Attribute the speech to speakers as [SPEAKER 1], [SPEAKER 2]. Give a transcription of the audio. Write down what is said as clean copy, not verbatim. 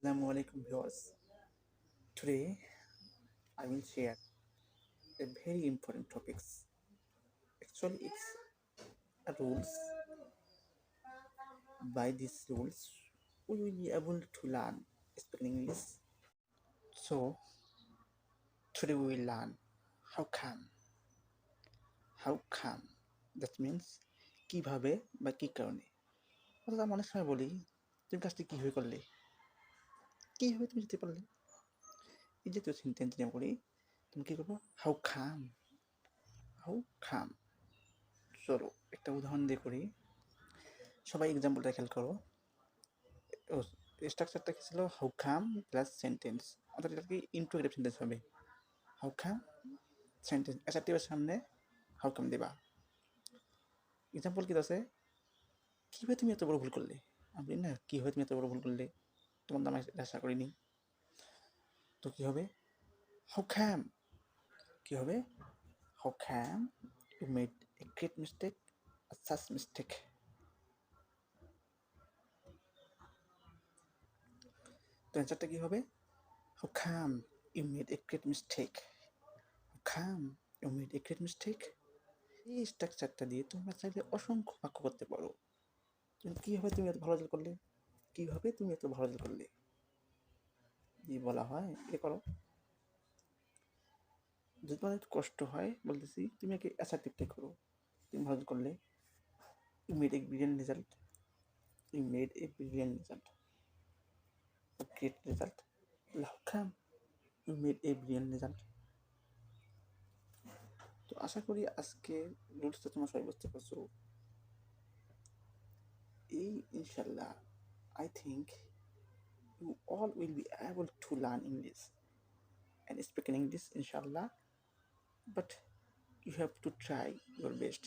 [SPEAKER 1] Assalamu alaikum viewers. Today I will share a very important topics. Actually it's a rules. By these rules we will be able to learn speaking English. So today we will learn how come. How come that means কিভাবে বা কি কারণে। অর্থাৎ আমরা অনেক সময় বলি তুমি কাজটি কিভাবে করলে, কিভাবে তুমি যেতে পারলে। এই যে তুই সেন্টেন্স নিয়ে করি তুমি কি করবো হাউ খাম। হাউ খাম চলো একটা উদাহরণ দিয়ে করি। সবাই এক্সাম্পলটা খেয়াল করো। স্ট্রাকচারটা কি ছিল হাউ খাম প্লাস সেন্টেন্স, অর্থাৎ এটা কি ইন্ট্রোগেটিভ সেন্টেন্স হবে। হাউ খাম সেন্টেন্স অ্যাসার্টিভের সামনে হাউ খাম দেবা। এক্সাম্পল কি আছে কীভাবে তুমি এত বড় ভুল করলে, আমি না কীভাবে তুমি এত বড় ভুল করলে, তোমার নাম আশা করিনি। তো কী হবে হাউ খাম, কী হবে how come you made a great mistake such mistake. তো অ্যান্সারটা কী হবে how come you made a great mistake. How come you made a great mistake. এই স্ট্রাকচারটা দিয়ে তোমরা চাইলে অসংখ্য বাক্য করতে পারো। কীভাবে তুমি এত ভালো রেজাল্ট করলে, কীভাবে তুমি এত ভালো রেজাল্ট করলে এই বলা হয়। এ করো যদি তোমার একটু কষ্ট হয় বলতেছি তুমি একে অ্যাসার্টিভটাই করো। তুমি ভালো করলে you made a brilliant result, you made a brilliant result, great result. How come you made a brilliant result. তো আশা করি আজকে রুলসটা তোমরা সবাই বুঝতে পারছো। এই ইনশাল্লাহ I think you all will be able to learn English and speak in English inshallah, but you have to try your best.